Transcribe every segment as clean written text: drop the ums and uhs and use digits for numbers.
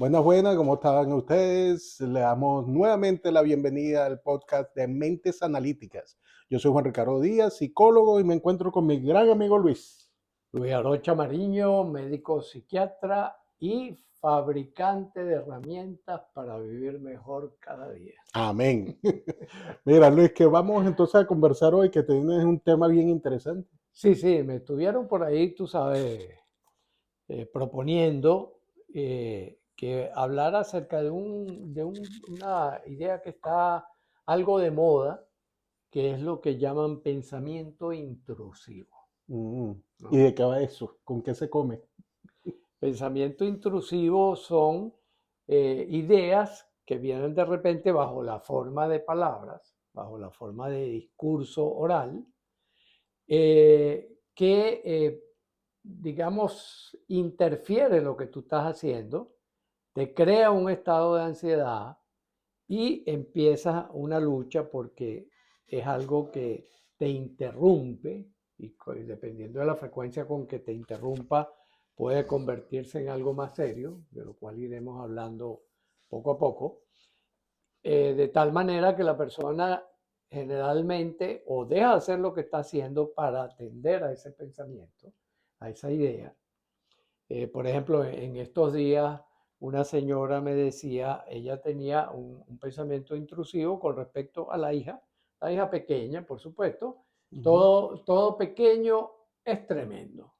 Buenas, buenas, ¿cómo están ustedes? Le damos nuevamente la bienvenida al podcast de Mentes Analíticas. Yo soy Juan Ricardo Díaz, psicólogo, y me encuentro con mi gran amigo Luis. Luis Arocha Mariño, médico psiquiatra y fabricante de herramientas para vivir mejor cada día. Amén. Mira, Luis, que vamos entonces a conversar hoy, que tienes un tema bien interesante. Sí, me estuvieron por ahí, tú sabes, proponiendo que hablara acerca una idea que está algo de moda, que es lo que llaman pensamiento intrusivo, Mm, ¿Y ¿no? de qué va eso? ¿Con qué se come? Pensamiento intrusivo son ideas que vienen de repente bajo la forma de palabras, bajo la forma de discurso oral, que, digamos, interfiere en lo que tú estás haciendo, te crea un estado de ansiedad y empieza una lucha porque es algo que te interrumpe y dependiendo de la frecuencia con que te interrumpa, puede convertirse en algo más serio, de lo cual iremos hablando poco a poco, de tal manera que la persona generalmente o deja de hacer lo que está haciendo para atender a ese pensamiento, a esa idea. Por ejemplo, en estos días una señora me decía, ella tenía un pensamiento intrusivo con respecto a la hija pequeña, por supuesto. Ujú. Todo pequeño es tremendo,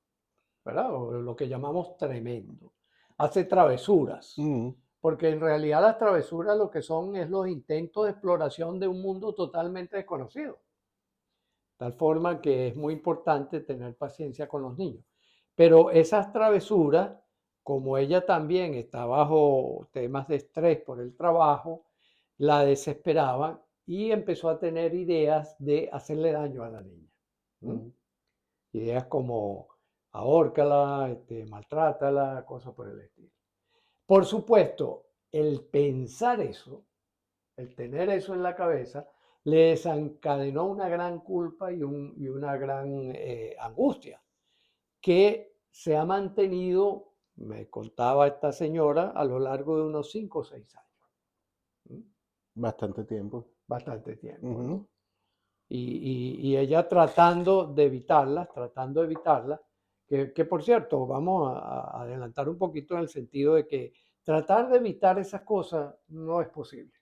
¿verdad? O lo que llamamos tremendo. Hace travesuras, Mm, porque en realidad las travesuras lo que son es los intentos de exploración de un mundo totalmente desconocido. Tal forma que es muy importante tener paciencia con los niños. Pero esas travesuras, como ella también está bajo temas de estrés por el trabajo, la desesperaban y empezó a tener ideas de hacerle daño a la niña. ¿Mm? mm. Ideas como ahórcala, maltrátala, cosas por el estilo. Por supuesto, el pensar eso, el tener eso en la cabeza, le desencadenó una gran culpa y una gran angustia que se ha mantenido, me contaba esta señora, a lo largo de unos 5 o 6 años. ¿Mm? Bastante tiempo. Bastante tiempo, Ujú. ¿no? Y ella tratando de evitarla, que por cierto, vamos a adelantar un poquito en el sentido de que tratar de evitar esas cosas no es posible.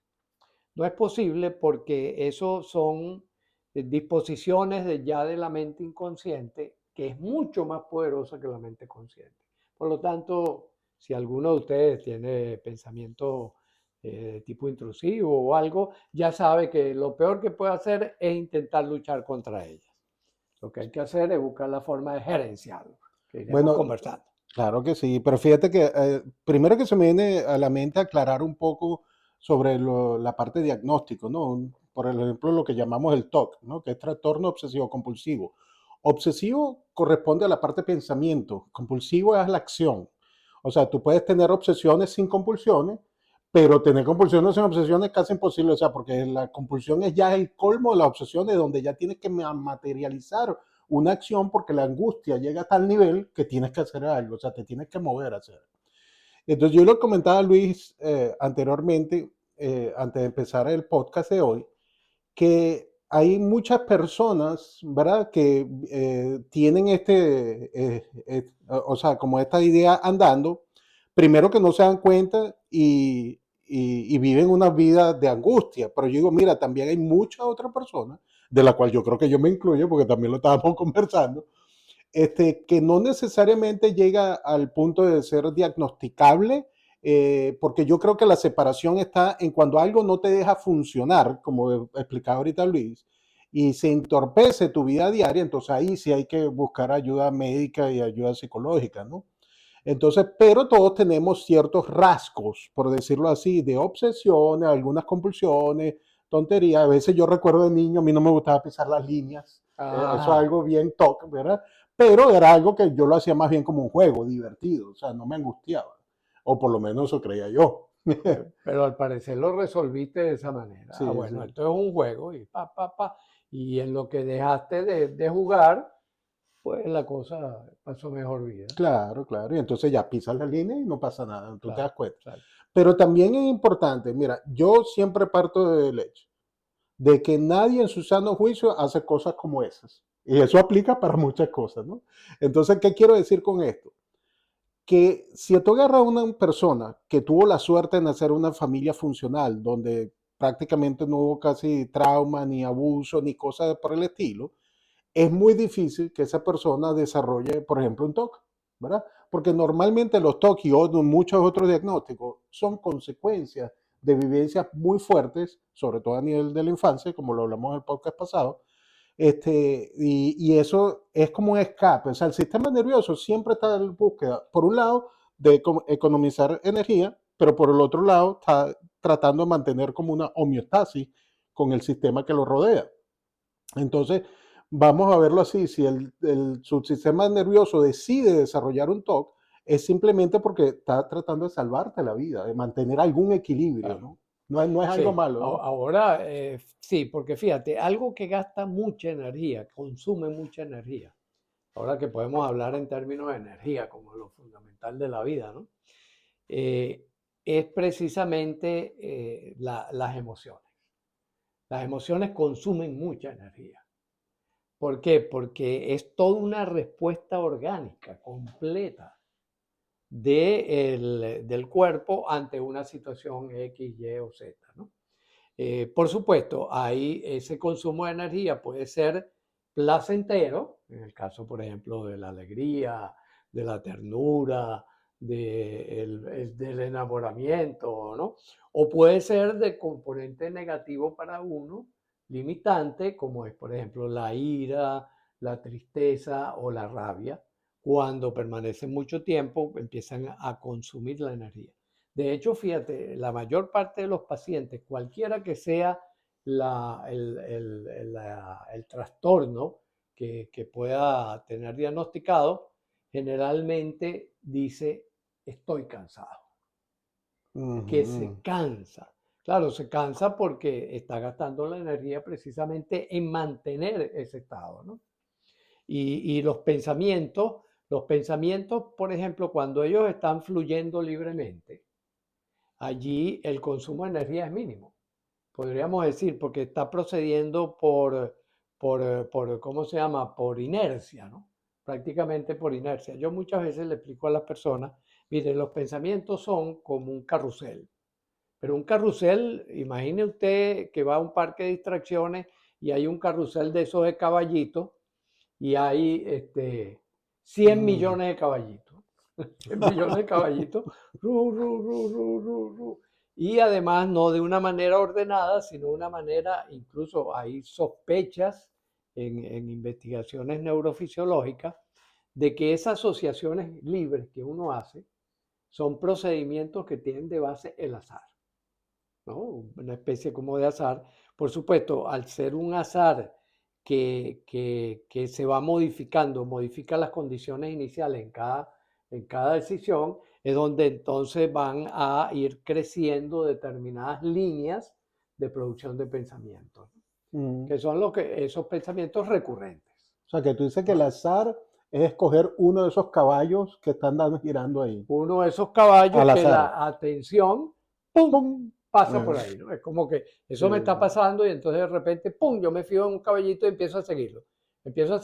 No es posible porque eso son disposiciones ya de la mente inconsciente que es mucho más poderosa que la mente consciente. Por lo tanto, si alguno de ustedes tiene pensamiento de tipo intrusivo o algo, ya sabe que lo peor que puede hacer es intentar luchar contra ellas. Lo que hay que hacer es buscar la forma de gerenciarlo, que iremos Bueno, conversando. claro que sí, pero fíjate que primero que se me viene a la mente aclarar un poco sobre la parte diagnóstico, ¿no? Por ejemplo, lo que llamamos el TOC, ¿no? Que es trastorno obsesivo compulsivo. Obsesivo corresponde a la parte pensamiento, compulsivo es la acción. O sea, tú puedes tener obsesiones sin compulsiones, pero tener compulsiones sin obsesiones es casi imposible, o sea, porque la compulsión es ya el colmo de la obsesión, de donde ya tienes que materializar una acción porque la angustia llega a tal nivel que tienes que hacer algo, o sea, te tienes que mover a hacer. Entonces yo lo comentaba a Luis anteriormente, antes de empezar el podcast de hoy, que hay muchas personas, ¿verdad?, que tienen o sea, como esta idea andando, primero que no se dan cuenta y viven una vida de angustia. Pero yo digo, mira, también hay muchas otras personas, de la cual yo creo que yo me incluyo, porque también lo estábamos conversando, que no necesariamente llega al punto de ser diagnosticable, porque yo creo que la separación está en cuando algo no te deja funcionar, como explicaba ahorita Luis, y se entorpece tu vida diaria, entonces ahí sí hay que buscar ayuda médica y ayuda psicológica, ¿no? Entonces, pero todos tenemos ciertos rasgos, por decirlo así, de obsesiones, algunas compulsiones, tonterías. A veces yo recuerdo de niño, a mí no me gustaba pisar las líneas. Eso es Ah, algo bien toque, ¿verdad? Pero era algo que yo lo hacía más bien como un juego divertido, o sea, no me angustiaba. O por lo menos eso creía yo. pero al parecer lo resolviste de esa manera. Ah, Sí, bueno, sí. esto es un juego y pa. Y en lo que dejaste de jugar, pues la cosa pasó mejor vida. Claro, claro. Y entonces ya pisas la línea y no pasa nada, tú te Claro, das cuenta. exacto. Pero también es importante, mira, yo siempre parto del hecho de que nadie en su sano juicio hace cosas como esas. Y eso aplica para muchas cosas, ¿no? Entonces, ¿qué quiero decir con esto? Que si tú agarras a una persona que tuvo la suerte de nacer en una familia funcional, donde prácticamente no hubo casi trauma, ni abuso, ni cosas por el estilo, es muy difícil que esa persona desarrolle, por ejemplo, un TOC, ¿verdad? Porque normalmente los TOC y muchos otros diagnósticos son consecuencias de vivencias muy fuertes, sobre todo a nivel de la infancia, como lo hablamos en el podcast pasado, y eso es como un escape. O sea, el sistema nervioso siempre está en búsqueda, por un lado, de economizar energía, pero por el otro lado está tratando de mantener como una homeostasis con el sistema que lo rodea. Entonces, vamos a verlo así, si el subsistema nervioso decide desarrollar un TOC, es simplemente porque está tratando de salvarte la vida, de mantener algún equilibrio, Claro. ¿no? No es algo Sí, malo, ¿no? ahora sí, porque fíjate, algo que gasta mucha energía, consume mucha energía, ahora que podemos hablar en términos de energía como lo fundamental de la vida, ¿no? Eh, es precisamente las emociones. Las emociones consumen mucha energía. ¿Por qué? Porque es toda una respuesta orgánica, completa del cuerpo ante una situación X, Y o Z, ¿no? Por supuesto, ahí ese consumo de energía puede ser placentero, en el caso, por ejemplo, de la alegría, de la ternura, del enamoramiento, ¿no? O puede ser de componente negativo para uno, limitante, como es, por ejemplo, la ira, la tristeza o la rabia. Cuando permanecen mucho tiempo, empiezan a consumir la energía. De hecho, fíjate, la mayor parte de los pacientes, cualquiera que sea el trastorno que pueda tener diagnosticado, generalmente dice, estoy cansado, que se Ujú. cansa. Claro, se cansa porque está gastando la energía precisamente en mantener ese estado, ¿no? Y los pensamientos, por ejemplo, cuando ellos están fluyendo libremente, allí el consumo de energía es mínimo, podríamos decir, porque está procediendo ¿cómo se llama? Por inercia, ¿no? Prácticamente por inercia. Yo muchas veces le explico a las personas, mire, los pensamientos son como un carrusel, pero un carrusel, imagine usted que va a un parque de distracciones y hay un carrusel de esos de caballitos y hay 100 Mm. millones de caballitos. 100 millones de caballitos. Ru, ru, ru, ru, ru, ru. Y además no de una manera ordenada, sino de una manera, incluso hay sospechas en investigaciones neurofisiológicas de que esas asociaciones libres que uno hace son procedimientos que tienen de base el azar, ¿no? Una especie como de azar. Por supuesto, al ser un azar que se va modificando, modifica las condiciones iniciales en cada decisión, es donde entonces van a ir creciendo determinadas líneas de producción de pensamientos, ¿no? Mm. Que son esos pensamientos recurrentes, O sea, que tú dices que el ¿no? azar es escoger uno de esos caballos que están girando ahí, Uno de esos caballos al que azar. la atención, ¡pum!, ¡Pum! pasa por ahí, ¿no? Es como que eso me está Sí. pasando y entonces de repente, ¡pum!, yo me fijo en un caballito y empiezo a seguirlo. Empiezo a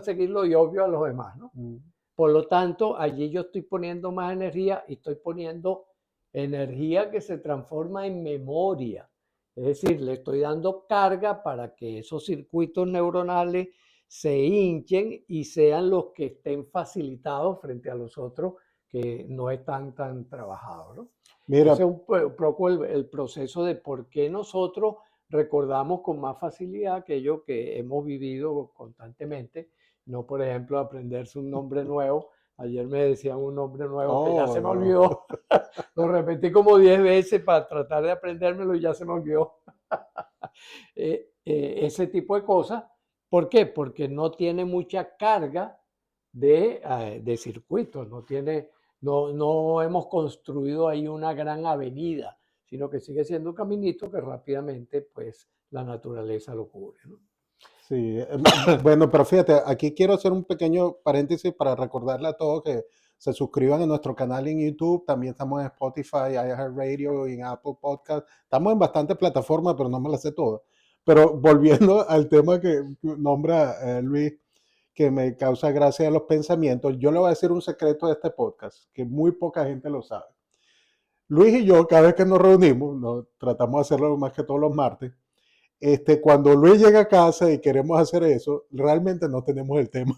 seguirlo y obvio a los demás, ¿no? Mm. Por lo tanto, allí yo estoy poniendo más energía y estoy poniendo energía que se transforma en memoria. Es decir, le estoy dando carga para que esos circuitos neuronales se hinchen y sean los que estén facilitados frente a los otros que no están tan trabajados, ¿no? Ese es Mira, un poco el proceso de por qué nosotros recordamos con más facilidad aquello que hemos vivido constantemente, no, por ejemplo, aprenderse un nombre nuevo. Ayer me decían un nombre nuevo que ya oh, se me no. olvidó. Lo repetí como 10 veces para tratar de aprendérmelo y ya se me olvidó. Ese tipo de cosas. ¿Por qué? Porque no tiene mucha carga de circuitos, no hemos construido ahí una gran avenida, sino que sigue siendo un caminito que rápidamente pues la naturaleza lo cubre, ¿no? Sí, bueno, pero fíjate, aquí quiero hacer un pequeño paréntesis para recordarle a todos que se suscriban a nuestro canal en YouTube. También estamos en Spotify, iHeartRadio y en Apple Podcast. Estamos en bastantes plataformas, pero no me las sé todas. Pero volviendo al tema que nombra Luis, que me causa gracia los pensamientos, yo le voy a decir un secreto de este podcast, que muy poca gente lo sabe. Luis y yo, cada vez que nos reunimos, tratamos de hacerlo más que todos los martes, cuando Luis llega a casa y queremos hacer eso, realmente no tenemos el tema.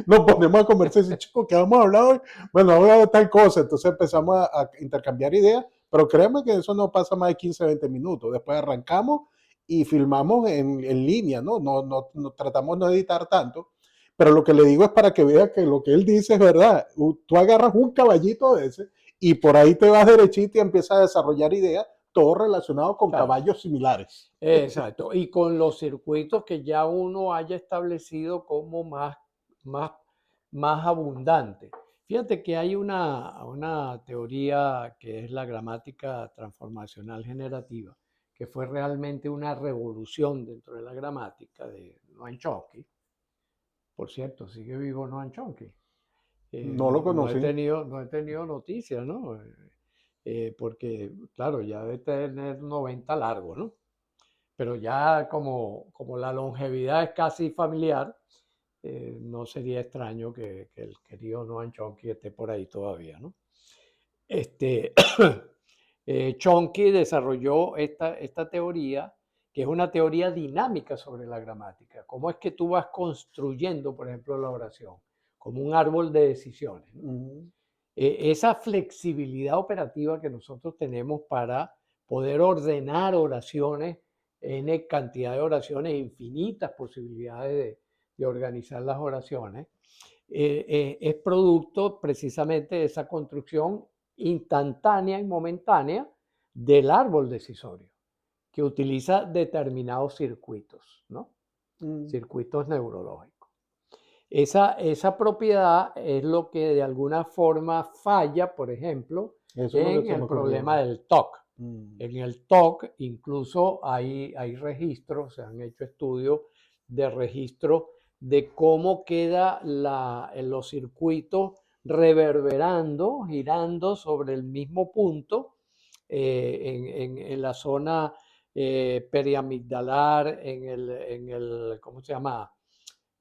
Nos ponemos a conversar y decimos, chicos, ¿qué vamos a hablar hoy? Bueno, vamos a hablar de tal cosa. Entonces empezamos a intercambiar ideas, pero créeme que eso no pasa más de 15, 20 minutos. Después arrancamos y filmamos en línea, ¿no? No tratamos de no editar tanto. Pero lo que le digo es para que vea que lo que él dice es verdad. Tú agarras un caballito de ese y por ahí te vas derechito y empiezas a desarrollar ideas, todo relacionado con Claro, caballos similares. exacto. Y con los circuitos que ya uno haya establecido como más, más abundante. Fíjate que hay una teoría que es la gramática transformacional generativa, que fue realmente una revolución dentro de la gramática de Noam Chomsky. Por cierto, sigue vivo Noam Chomsky. No lo conocí. No he tenido noticias, ¿no? Porque, claro, ya debe tener 90 largos, ¿no? Pero ya como la longevidad es casi familiar, no sería extraño que el querido Noam Chomsky esté por ahí todavía, ¿no? Este, Chomsky desarrolló esta teoría, que es una teoría dinámica sobre la gramática. ¿Cómo es que tú vas construyendo, por ejemplo, la oración? Como un árbol de decisiones, ¿no? Mm. Esa flexibilidad operativa que nosotros tenemos para poder ordenar oraciones, en cantidad de oraciones, infinitas posibilidades de organizar las oraciones, es producto precisamente de esa construcción instantánea y momentánea del árbol decisorio, que utiliza determinados circuitos, ¿no? Mm. Circuitos neurológicos. Esa propiedad es lo que de alguna forma falla, por ejemplo, Eso es lo que en se el me problema ocurrió. del TOC. Mm. En el TOC incluso hay registros, se han hecho estudios de registro de cómo queda en los circuitos reverberando, girando sobre el mismo punto en la zona periamigdalar, ¿cómo se llama?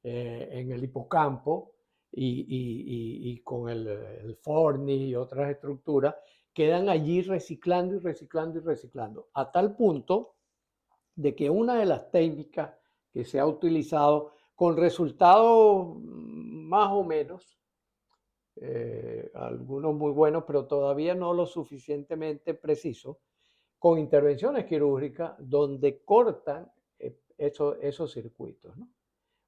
En el hipocampo y con el forni y otras estructuras, quedan allí reciclando y reciclando y reciclando, a tal punto de que una de las técnicas que se ha utilizado con resultados más o menos, algunos muy buenos, pero todavía no lo suficientemente precisos, con intervenciones quirúrgicas donde cortan esos circuitos, ¿no?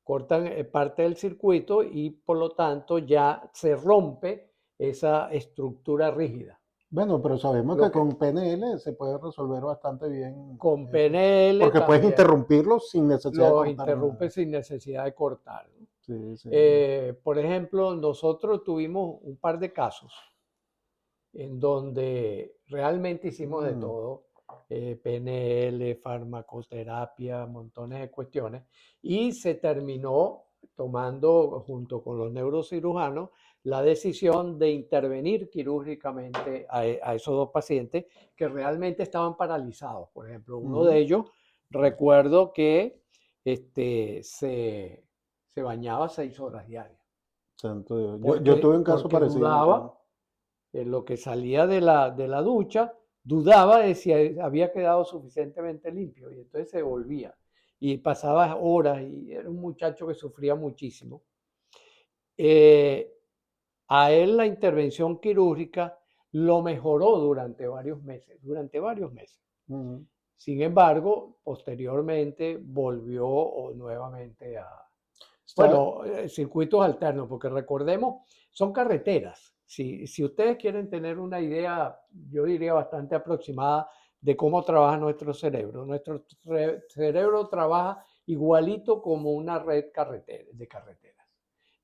Cortan parte del circuito y por lo tanto ya se rompe esa estructura rígida. Bueno, pero sabemos Lo que que con PNL se puede resolver bastante bien con eso. PNL Porque puedes también interrumpirlo sin necesidad de los cortar interrumpe nada. sin necesidad de cortar, ¿no? Sí, sí. Por ejemplo, nosotros tuvimos un par de casos en donde realmente hicimos de Mm. todo, PNL, farmacoterapia, montones de cuestiones, y se terminó tomando, junto con los neurocirujanos, la decisión de intervenir quirúrgicamente a esos dos pacientes que realmente estaban paralizados. Por ejemplo, uno de Ujú. ellos, recuerdo que se bañaba 6 horas diarias, Santo Dios. Yo tuve un caso porque parecido, sí. dudaba en lo que salía de la ducha, dudaba de si había quedado suficientemente limpio y entonces se volvía y pasaba horas y era un muchacho que sufría muchísimo. Eh, a él la intervención quirúrgica lo mejoró durante varios meses. Ujú. Sin embargo, posteriormente volvió nuevamente Está- circuitos alternos, porque recordemos, son carreteras. Si ustedes quieren tener una idea, yo diría bastante aproximada de cómo trabaja nuestro cerebro trabaja igualito como una red de carreteras.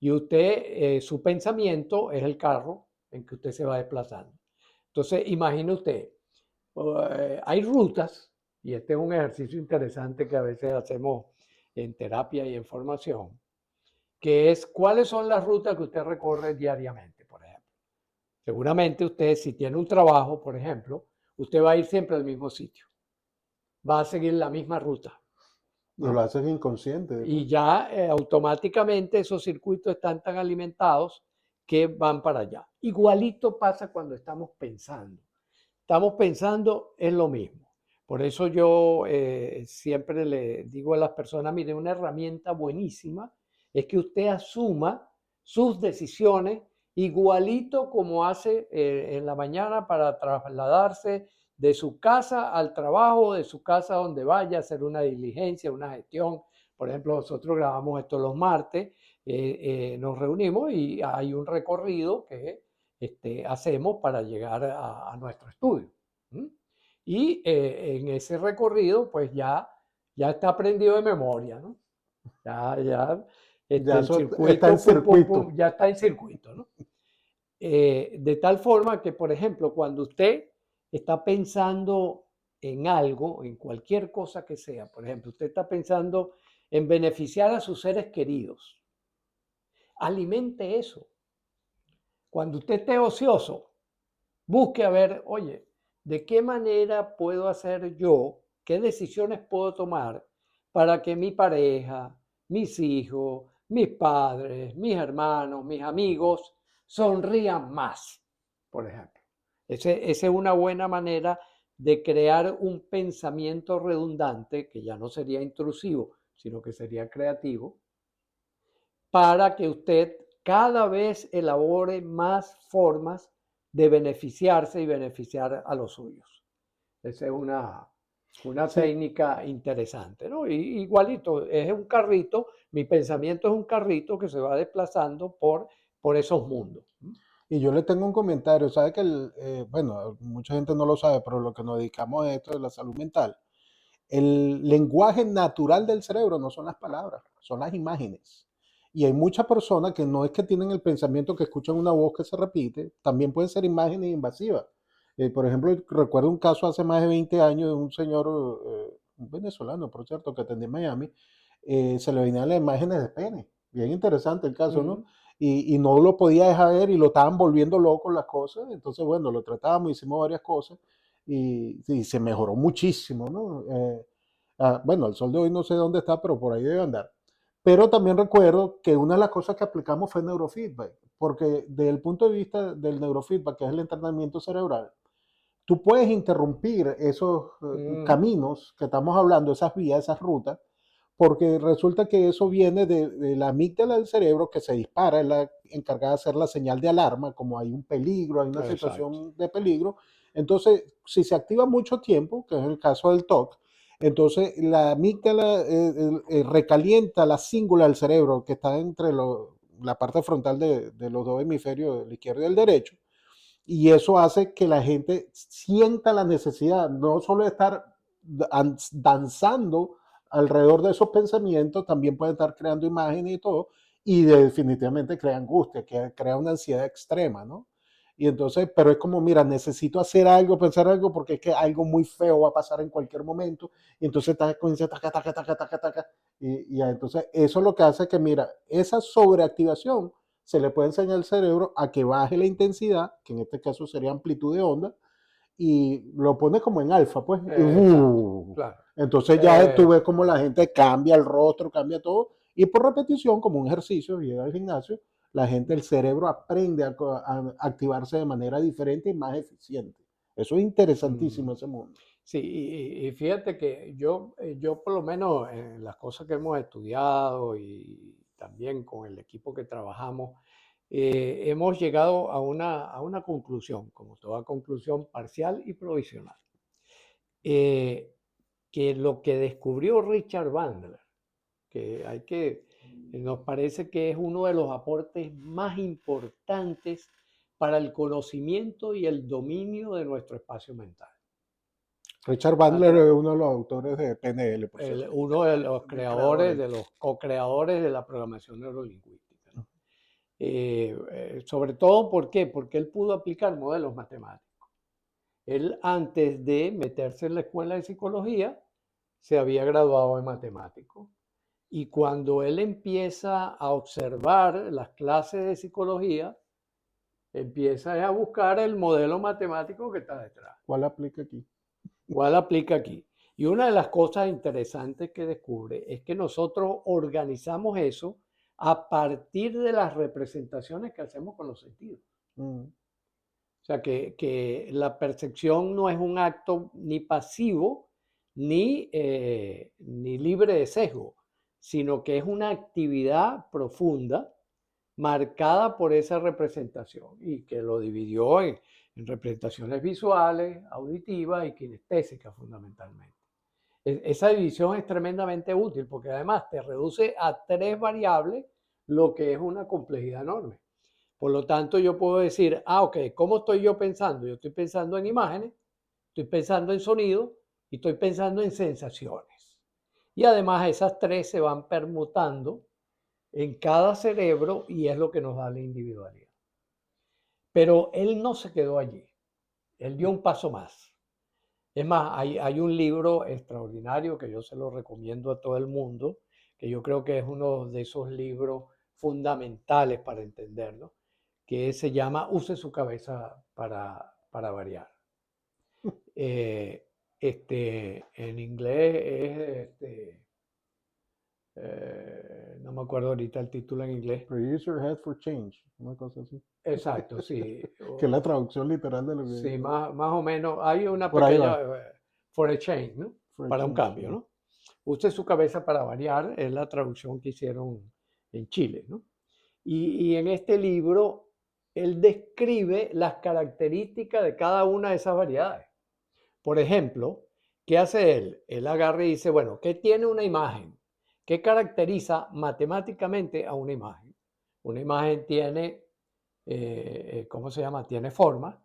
Y usted, su pensamiento es el carro en que usted se va desplazando. Entonces, imagine usted, hay rutas, y este es un ejercicio interesante que a veces hacemos en terapia y en formación, que es cuáles son las rutas que usted recorre diariamente, por ejemplo. Seguramente usted, si tiene un trabajo, por ejemplo, usted va a ir siempre al mismo sitio, va a seguir la misma ruta, Y lo ¿no? haces inconsciente Y después. ya automáticamente esos circuitos están tan alimentados que van para allá. Igualito pasa cuando estamos pensando. Estamos pensando es lo mismo. Por eso yo siempre le digo a las personas, mire, una herramienta buenísima es que usted asuma sus decisiones igualito como hace en la mañana para trasladarse de su casa al trabajo, de su casa a donde vaya a hacer una diligencia, una gestión. Por ejemplo, nosotros grabamos esto los martes, nos reunimos y hay un recorrido que hacemos para llegar a nuestro estudio. ¿Mm? Y en ese recorrido, pues ya está aprendido de memoria, ¿no? Ya Ya el eso está en circuito, pum, pum, circuito. pum, ya está en circuito, ¿no? De tal forma que, por ejemplo, cuando usted está pensando en algo, en cualquier cosa que sea, por ejemplo, usted está pensando en beneficiar a sus seres queridos, alimente eso. Cuando usted esté ocioso, busque a ver, oye, ¿de qué manera puedo hacer yo? ¿Qué decisiones puedo tomar para que mi pareja, mis hijos, mis padres, mis hermanos, mis amigos sonrían más, por ejemplo? Esa es una buena manera de crear un pensamiento redundante que ya no sería intrusivo, sino que sería creativo, para que usted cada vez elabore más formas de beneficiarse y beneficiar a los suyos. Esa es una Sí, técnica interesante, ¿no? Y, igualito, es un carrito, mi pensamiento es un carrito que se va desplazando por esos mundos. y yo le tengo un comentario, sabe que bueno, mucha gente no lo sabe, pero lo que nos dedicamos a esto de la salud mental, el lenguaje natural del cerebro no son las palabras, son las imágenes. Y hay muchas personas que no es que tienen el pensamiento que escuchan una voz que se repite, también pueden ser imágenes invasivas. Por ejemplo, recuerdo un caso hace más de 20 años de un señor, un venezolano, por cierto, que atendía en Miami, se le venían las imágenes de pene. Bien interesante el caso, ¿no? Mm, Y no lo podía dejar ver y lo estaban volviendo loco las cosas. Entonces, bueno, lo tratábamos, hicimos varias cosas y se mejoró muchísimo, ¿no? Bueno, el sol de hoy no sé dónde está, pero por ahí debe andar. Pero también recuerdo que una de las cosas que aplicamos fue neurofeedback, porque desde el punto de vista del neurofeedback, que es el entrenamiento cerebral, tú puedes interrumpir esos mm, caminos que estamos hablando, esas vías, esas rutas, porque resulta que eso viene de la amígdala del cerebro que se dispara, es la encargada de hacer la señal de alarma, como hay un peligro, hay una exacto. situación de peligro. Entonces, si se activa mucho tiempo, que es el caso del TOC, entonces la amígdala recalienta la cingula del cerebro que está entre la parte frontal de los dos hemisferios, el izquierdo y el derecho, y eso hace que la gente sienta la necesidad no solo de estar danzando alrededor de esos pensamientos, también puede estar creando imágenes y todo, y definitivamente crea angustia, que crea una ansiedad extrema, ¿no? Y entonces, pero es como, mira, necesito hacer algo, pensar algo, porque es que algo muy feo va a pasar en cualquier momento, y entonces comienza taca, taca, taca, taca, taca, y entonces eso es lo que hace que, mira, esa sobreactivación se le puede enseñar al cerebro a que baje la intensidad, que en este caso sería amplitud de onda, y lo pone como en alfa, pues. Exacto, claro. Entonces ya tú ves como la gente cambia el rostro, cambia todo, y por repetición, como un ejercicio, llega al gimnasio, la gente, el cerebro aprende a activarse de manera diferente y más eficiente. Eso es Mm. interesantísimo ese mundo. Sí, y fíjate que yo por lo menos en las cosas que hemos estudiado y también con el equipo que trabajamos, hemos llegado a una conclusión, como toda conclusión parcial y provisional, eh, que lo que descubrió Richard Bandler, que nos parece que es uno de los aportes más importantes para el conocimiento y el dominio de nuestro espacio mental. Richard A Bandler tra- es uno de los autores de PNL, por cierto. Uno de los De creadores, creadores. de los co-creadores de la programación neurolingüística, ¿no? Sobre todo, ¿por qué? Porque él pudo aplicar modelos matemáticos. Él, antes de meterse en la escuela de psicología, se había graduado de matemático. Y cuando él empieza a observar las clases de psicología, empieza a buscar el modelo matemático que está detrás. ¿Cuál aplica aquí? ¿Cuál aplica aquí? Y una de las cosas interesantes que descubre es que nosotros organizamos eso a partir de las representaciones que hacemos con los sentidos. Mm, O sea, que la percepción no es un acto ni pasivo ni libre de sesgo, sino que es una actividad profunda marcada por esa representación y que lo dividió en representaciones visuales, auditivas y kinestésicas fundamentalmente. Esa división es tremendamente útil porque además te reduce a 3 variables, lo que es una complejidad enorme. Por lo tanto, yo puedo decir, ok, ¿cómo estoy yo pensando? Yo estoy pensando en imágenes, estoy pensando en sonido y estoy pensando en sensaciones. Y además esas 3 se van permutando en cada cerebro y es lo que nos da la individualidad. Pero él no se quedó allí, él dio un paso más. Es más, hay un libro extraordinario que yo se lo recomiendo a todo el mundo, que yo creo que es uno de esos libros fundamentales para entenderlo, que se llama Use su cabeza para variar. En inglés es, no me acuerdo ahorita el título en inglés. Use your head for change, una cosa así. Exacto, sí. Que es la traducción literal de lo que... Sí, más o menos. Hay una Por ahí pequeña, va. for a change, ¿no? For a Para un change. cambio, ¿no? Use su cabeza para variar, es la traducción que hicieron en Chile, ¿no? Y en este libro, él describe las características de cada una de esas variedades. Por ejemplo, ¿qué hace él? Él agarra y dice, bueno, ¿qué tiene una imagen? ¿Qué caracteriza matemáticamente a una imagen? Una imagen tiene, ¿cómo se llama? Tiene forma,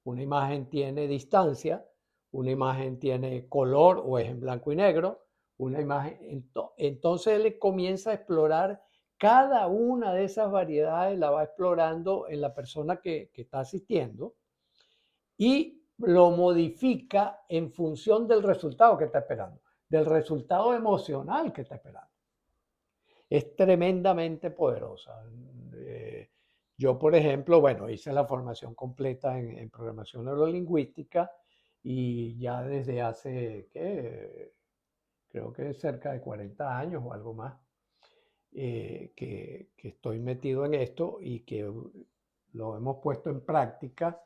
una imagen tiene distancia, una imagen tiene color o es en blanco y negro, una imagen. Entonces él comienza a explorar cada una de esas variedades, la va explorando en la persona que está asistiendo y lo modifica en función del resultado que está esperando, del resultado emocional que está esperando. Es tremendamente poderosa. Yo, por ejemplo, bueno, hice la formación completa en programación neurolingüística y ya desde hace, ¿qué? Creo que cerca de 40 años o algo más, que estoy metido en esto y que lo hemos puesto en práctica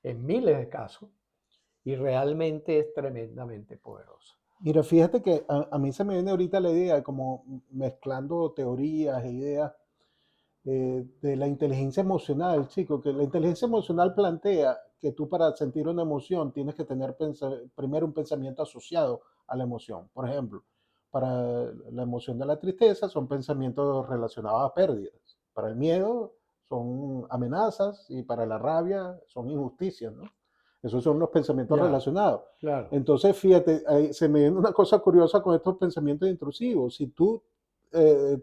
en miles de casos y realmente es tremendamente poderosa. Mira, fíjate que a mí se me viene ahorita la idea, como mezclando teorías e ideas, de la inteligencia emocional, chico, que la inteligencia emocional plantea que tú para sentir una emoción tienes que tener primero un pensamiento asociado a la emoción. Por ejemplo, para la emoción de la tristeza son pensamientos relacionados a pérdidas. Para el miedo son amenazas y para la rabia son injusticias, ¿no? Esos son los pensamientos Ya, relacionados. claro. Entonces, fíjate, se me viene una cosa curiosa con estos pensamientos intrusivos. Si tú,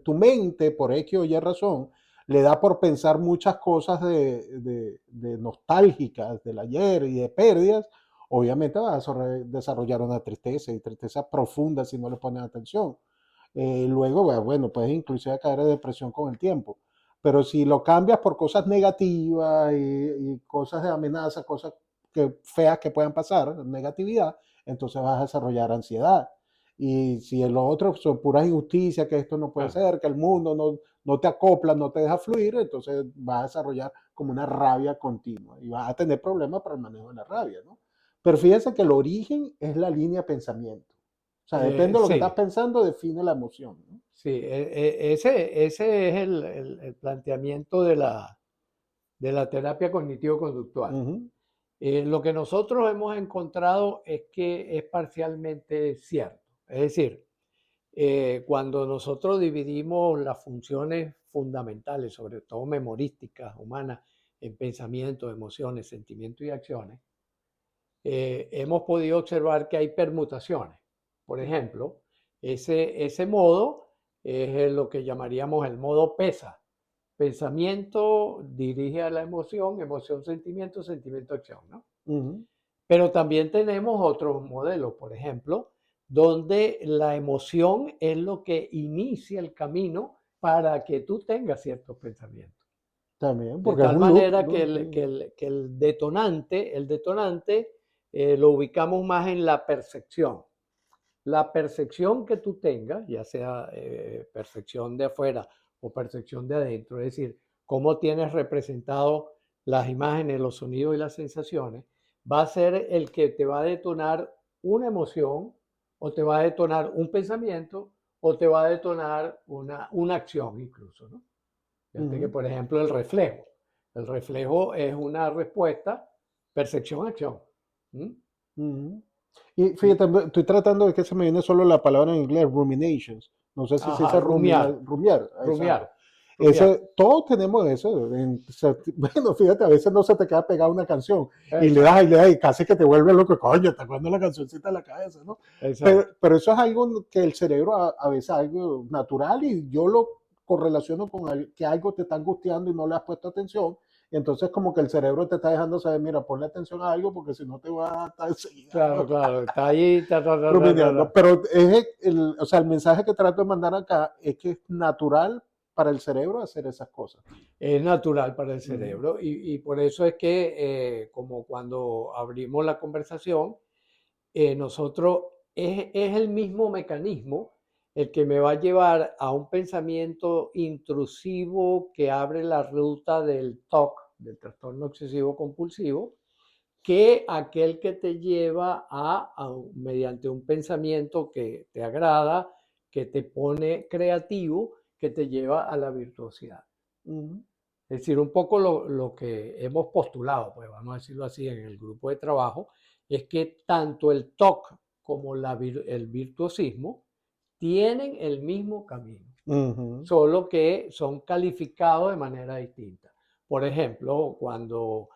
tu mente, por X o Y razón, le da por pensar muchas cosas de nostálgicas del ayer y de pérdidas, obviamente vas a desarrollar una tristeza y tristeza profunda si no le pones atención. Luego, bueno, puedes inclusive caer en depresión con el tiempo. Pero si lo cambias por cosas negativas y cosas de amenaza, cosas feas que puedan pasar, negatividad, entonces vas a desarrollar ansiedad. Y si lo otro son puras injusticias, que esto no puede Claro. ser, que el mundo no te acopla, no te deja fluir, entonces vas a desarrollar como una rabia continua y vas a tener problemas para el manejo de la rabia, ¿no? Pero fíjense que el origen es la línea de pensamiento. O sea, depende de lo que estás Sí, pensando, define la emoción, ¿no? sí, ese es el planteamiento de la terapia cognitivo-conductual. Ujú. Lo que nosotros hemos encontrado es que es parcialmente cierto. Es decir, cuando nosotros dividimos las funciones fundamentales, sobre todo memorísticas humanas, en pensamientos, emociones, sentimientos y acciones, hemos podido observar que hay permutaciones. Por ejemplo, ese modo es lo que llamaríamos el modo PESA. Pensamiento dirige a la emoción, emoción, sentimiento, sentimiento, acción, ¿no? Ujú. Pero también tenemos otros modelos. Por ejemplo, donde la emoción es lo que inicia el camino para que tú tengas ciertos pensamientos. También, De porque es tal un loop, manera que ¿no? el, Sí. que el- que el detonante lo ubicamos más en la percepción. La percepción que tú tengas, ya sea percepción de afuera o percepción de adentro, es decir, cómo tienes representado las imágenes, los sonidos y las sensaciones, va a ser el que te va a detonar una emoción o te va a detonar un pensamiento o te va a detonar una acción incluso, ¿no? Fíjate que, Ujú, por ejemplo, el reflejo. El reflejo es una respuesta, percepción-acción. ¿Mm? ujú. Y Y, fíjate, estoy tratando de que se me viene solo la palabra en inglés, ruminations. No sé si se ajá, dice rumiar, rumiar, exacto. rumiar, rumiar. Todos tenemos eso. Bueno, fíjate, a veces no se te queda pegada una canción Exacto, y le das y casi que te vuelve loco, coño, te acuerdas la cancioncita en la cabeza, ¿no? exacto. Pero eso es algo que el cerebro a veces es algo natural y yo lo correlaciono con que algo te está angustiando y no le has puesto atención. Y entonces como que el cerebro te está dejando saber, mira, ponle atención a algo porque si no te va a estar enseguida, Claro, ¿no? claro. Está ahí, ta, ta, ta, ta, ta, Rumiando. ta. Pero es o sea, el mensaje que trato de mandar acá es que es natural para el cerebro hacer esas cosas. Es natural para el Ujú, cerebro y por eso es que, como cuando abrimos la conversación, nosotros es el mismo mecanismo el que me va a llevar a un pensamiento intrusivo que abre la ruta del TOC, del trastorno obsesivo compulsivo, que aquel que te lleva mediante un pensamiento que te agrada, que te pone creativo, que te lleva a la virtuosidad. ujú, Es decir, un poco lo que hemos postulado, pues vamos a decirlo así, en el grupo de trabajo, es que tanto el TOC como el virtuosismo tienen el mismo camino, ujú. solo que son calificados de manera distinta. Por ejemplo, cuando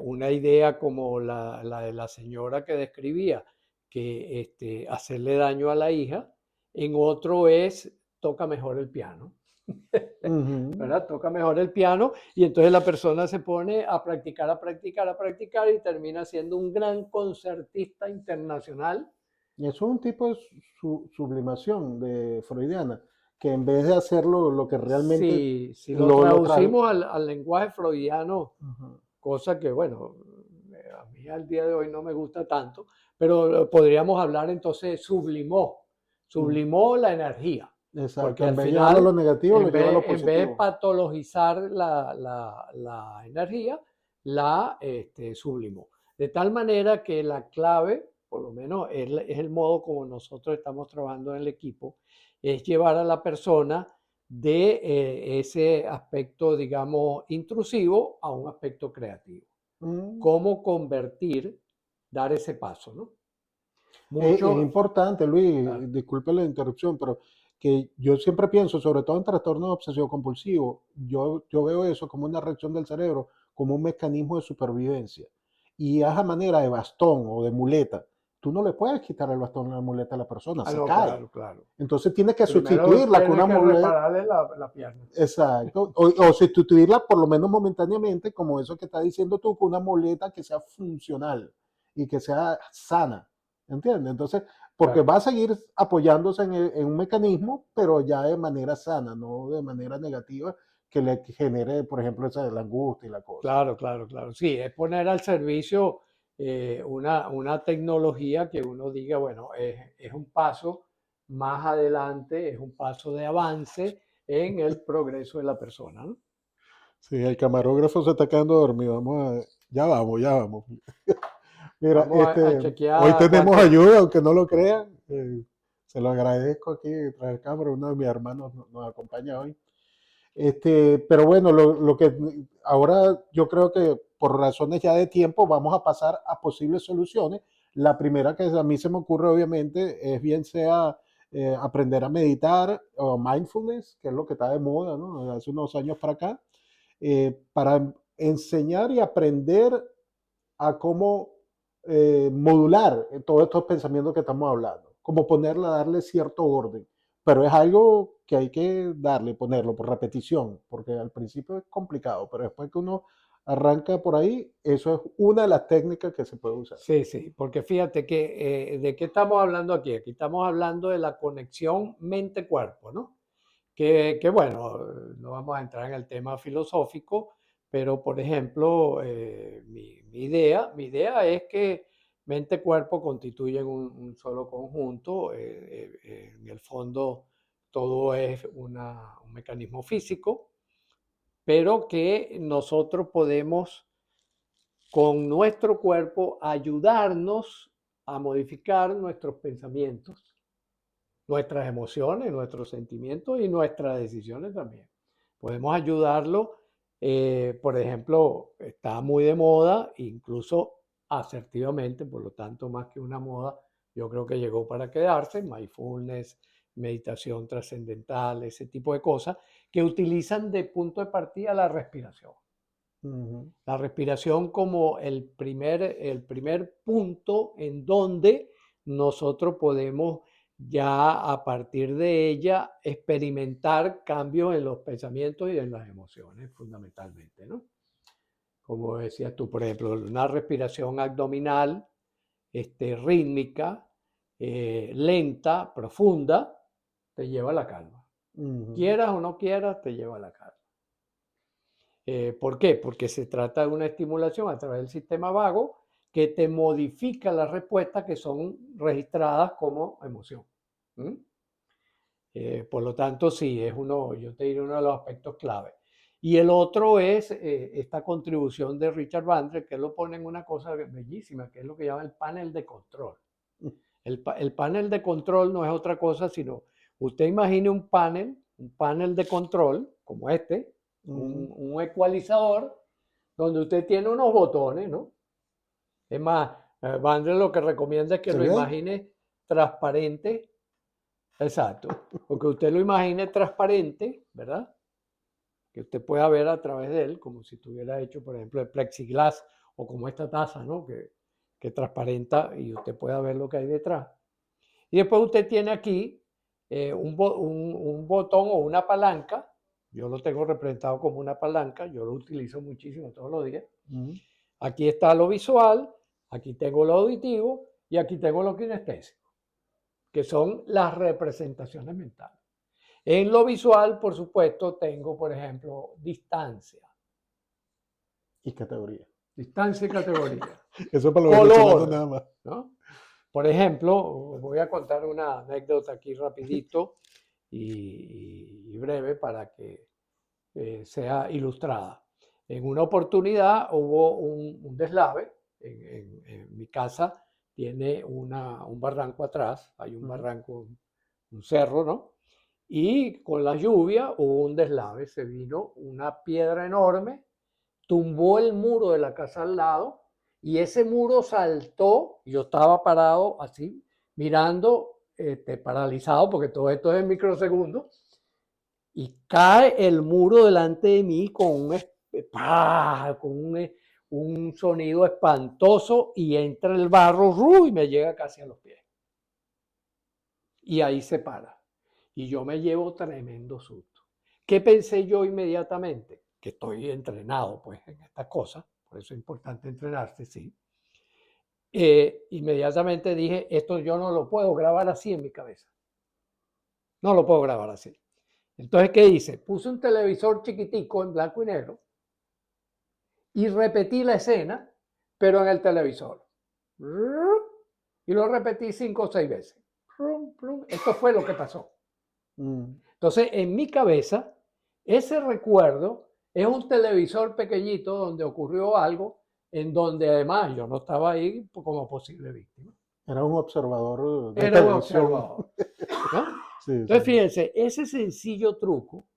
una idea como la de la señora que describía, que hacerle daño a la hija, en otro es toca mejor el piano. Ujú. ¿Verdad? Toca mejor el piano y entonces la persona se pone a practicar, a practicar, a practicar y termina siendo un gran concertista internacional. Y eso es un tipo de sublimación de freudiana, que en vez de hacerlo lo que realmente Si lo lo trae. traducimos al lenguaje freudiano, Ujú, cosa que, bueno, a mí al día de hoy no me gusta tanto, pero podríamos hablar entonces, ujú. sublimó la energía, porque Exacto, en al vez de llevarlo a lo final, negativo, lo lleva a lo en vez de positivo. patologizar la energía, la sublimó. De tal manera que la clave, por lo menos es el modo como nosotros estamos trabajando en el equipo, es llevar a la persona de ese aspecto, digamos, intrusivo a un aspecto creativo. Mm. Cómo convertir, dar ese paso, ¿no? Es Mucho, importante, claro, Luis, disculpe la interrupción, pero que yo siempre pienso, sobre todo en trastornos obsesivo compulsivo, yo veo eso como una reacción del cerebro, como un mecanismo de supervivencia. Y a esa manera de bastón o de muleta, tú no le puedes quitar el bastón o la muleta a la persona, se no, cae. claro, claro. Entonces tienes que Primero sustituirla con tiene una que muleta, repararle la pierna. exacto, o sustituirla por lo menos momentáneamente, como eso que estás diciendo tú, con una muleta que sea funcional y que sea sana, ¿entiendes? Entonces, porque Claro, va a seguir apoyándose en un mecanismo, pero ya de manera sana, no de manera negativa, que le genere, por ejemplo, esa de la angustia y la cosa. claro, claro, claro. Sí, es poner al servicio una tecnología que uno diga, bueno, es un paso más adelante, es un paso de avance en el progreso de la persona, ¿no? Sí, el camarógrafo se está quedando dormido. Ya vamos, ya vamos. Mira, Vamos a hoy chequear tenemos cuánto. ayuda, aunque no lo crean. Se lo agradezco aquí, traer cámara. Uno de mis hermanos nos acompaña hoy. Pero bueno, lo que ahora yo creo que por razones ya de tiempo vamos a pasar a posibles soluciones. La primera que a mí se me ocurre obviamente es bien sea aprender a meditar o mindfulness, que es lo que está de moda, ¿no? Hace unos años para acá, para enseñar y aprender a cómo modular todos estos pensamientos que estamos hablando, como ponerla, darle cierto orden. Pero es algo que hay que darle, ponerlo por repetición, porque al principio es complicado, pero después que uno arranca por ahí. Eso es una de las técnicas que se puede usar. Sí, sí, porque fíjate que ¿de qué estamos hablando aquí? Aquí estamos hablando de la conexión mente-cuerpo, ¿no? Que bueno, no vamos a entrar en el tema filosófico, pero por ejemplo, mi idea es que mente-cuerpo constituyen un solo conjunto. En el fondo, todo es un mecanismo físico, pero que nosotros podemos con nuestro cuerpo ayudarnos a modificar nuestros pensamientos, nuestras emociones, nuestros sentimientos y nuestras decisiones también. Podemos ayudarlo, por ejemplo, está muy de moda, incluso asertivamente, por lo tanto, más que una moda, yo creo que llegó para quedarse, mindfulness, meditación trascendental, ese tipo de cosas, que utilizan de punto de partida la respiración. Ujú. La respiración como el primer punto en donde nosotros podemos ya a partir de ella experimentar cambios en los pensamientos y en las emociones fundamentalmente, ¿no? Como decías tú, por ejemplo, una respiración abdominal, rítmica, lenta, profunda, te lleva a la calma. Ujú. Quieras o no quieras, te lleva a la calma. ¿Por qué? Porque se trata de una estimulación a través del sistema vago que te modifica las respuestas que son registradas como emoción. ¿Mm? Por lo tanto, sí, es uno, yo te diré uno de los aspectos clave. Y el otro es esta contribución de Richard Bandler, que lo pone en una cosa bellísima, que es lo que llama el panel de control. El panel de control no es otra cosa, sino usted imagine un panel de control como este, Ujú. un ecualizador, donde usted tiene unos botones, ¿no? Es más, Bandler lo que recomienda es que ¿Se lo ve? imagine transparente. Exacto. Porque usted lo imagine transparente, ¿verdad? Que usted pueda ver a través de él, como si estuviera hecho, por ejemplo, de plexiglas o como esta taza, ¿no? Que transparenta y usted pueda ver lo que hay detrás. Y después usted tiene aquí un botón o una palanca. Yo lo tengo representado como una palanca. Yo lo utilizo muchísimo todos los días. Ujú. Aquí está lo visual, aquí tengo lo auditivo y aquí tengo lo kinestésico, que son las representaciones mentales. En lo visual, por supuesto, tengo, por ejemplo, distancia. Y categoría. Distancia y categoría. Eso para los venezolanos Color, nada más. ¿no? Por ejemplo, voy a contar una anécdota aquí rapidito y breve para que sea ilustrada. En una oportunidad hubo un deslave. En mi casa tiene un barranco atrás, hay un Ujú. barranco, un cerro, ¿no? Y con la lluvia hubo un deslave, se vino una piedra enorme, tumbó el muro de la casa al lado y ese muro saltó. Yo estaba parado así, mirando, paralizado, porque todo esto es en microsegundos, y cae el muro delante de mí con un sonido espantoso y entra el barro y me llega casi a los pies. Y ahí se para. Y yo me llevo tremendo susto. ¿Qué pensé yo inmediatamente? Que estoy entrenado pues en estas cosas, por eso es importante entrenarse, sí. Inmediatamente dije, esto yo no lo puedo grabar así en mi cabeza. No lo puedo grabar así. Entonces, ¿qué hice? Puse un televisor chiquitico en blanco y negro y repetí la escena, pero en el televisor. Y lo repetí 5 o 6 veces. Esto fue lo que pasó. Mm. Entonces, en mi cabeza, ese recuerdo es un televisor pequeñito donde ocurrió algo, en donde además yo no estaba ahí como posible víctima. Era un observador de Era un televisión. observador, ¿no? Sí, Entonces, sí. fíjense, ese sencillo truco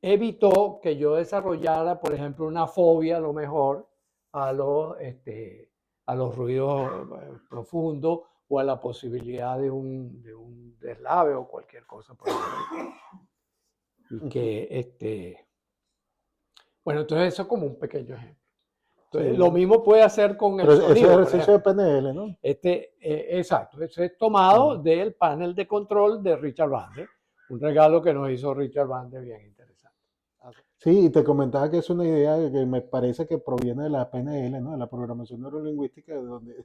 evitó que yo desarrollara, por ejemplo, una fobia a lo mejor a los ruidos profundos o a la posibilidad de un deslave o cualquier cosa por ahí. Y Ujú. que, bueno, entonces eso como un pequeño ejemplo. Entonces, lo Sí. mismo puede hacer con el Pero ese es sonido, por ejercicio de ejemplo. PNL, ¿no? Exacto, eso es tomado Mm. del panel de control de Richard Bandler, un regalo que nos hizo Richard Bandler bien interesante. Sí, y te comentaba que es una idea que me parece que proviene de la PNL, ¿no? De la programación neurolingüística, de donde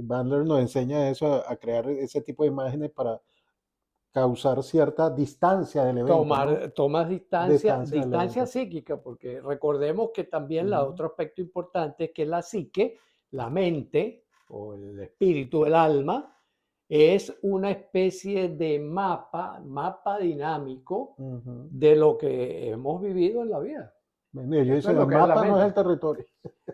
Bandler nos enseña eso, a crear ese tipo de imágenes para causar cierta distancia del evento, ¿no? Tomas distancia, Distancia del distancia evento. psíquica, porque recordemos que también el Ujú, otro aspecto importante es que la psique, la mente o el espíritu, el alma, es una especie de mapa dinámico ujú. de lo que hemos vivido en la vida. Bueno, y ellos Eso es dicen, el lo que es la mapa no es el mente. territorio.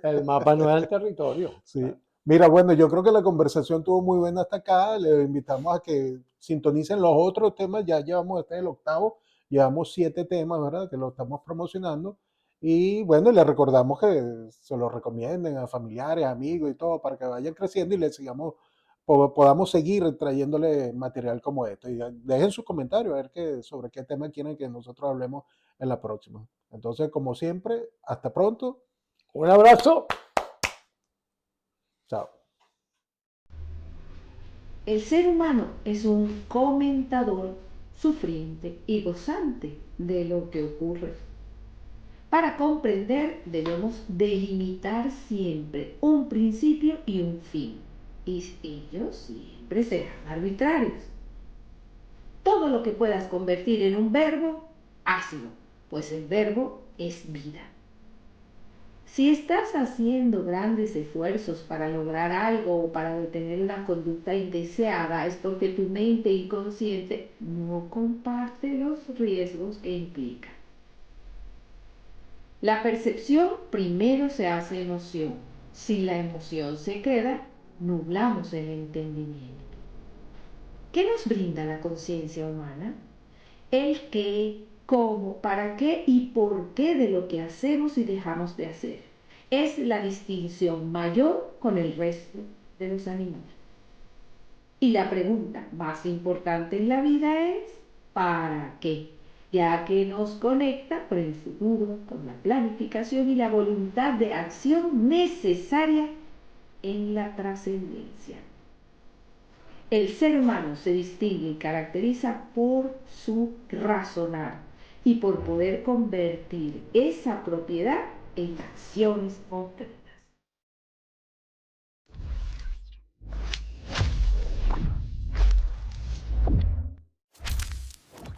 El mapa no es el territorio. Sí. Mira, bueno, yo creo que la conversación estuvo muy buena hasta acá. Le invitamos a que sintonicen los otros temas. Ya llevamos, este es el octavo, llevamos 7 temas, ¿verdad? Que lo estamos promocionando. Y bueno, les recordamos que se los recomienden a familiares, amigos y todo, para que vayan creciendo y les sigamos, podamos seguir trayéndole material como esto. Y dejen sus comentarios a ver sobre qué tema quieren que nosotros hablemos en la próxima. Entonces, como siempre, hasta pronto. Un abrazo. Chao. El ser humano es un comentador sufriente y gozante de lo que ocurre. Para comprender debemos delimitar siempre un principio y un fin, y ellos siempre serán arbitrarios. Todo lo que puedas convertir en un verbo, hazlo, pues el verbo es vida. Si estás haciendo grandes esfuerzos para lograr algo o para detener una conducta indeseada, es porque tu mente inconsciente no comparte los riesgos que implica. La percepción primero se hace emoción. Si la emoción se queda, nublamos el entendimiento. ¿Qué nos brinda la conciencia humana? El qué, cómo, para qué y por qué de lo que hacemos y dejamos de hacer. Es la distinción mayor con el resto de los animales. Y la pregunta más importante en la vida es ¿para qué? Ya que nos conecta con el futuro, con la planificación y la voluntad de acción necesaria en la trascendencia. El ser humano se distingue y caracteriza por su razonar y por poder convertir esa propiedad en acciones concretas.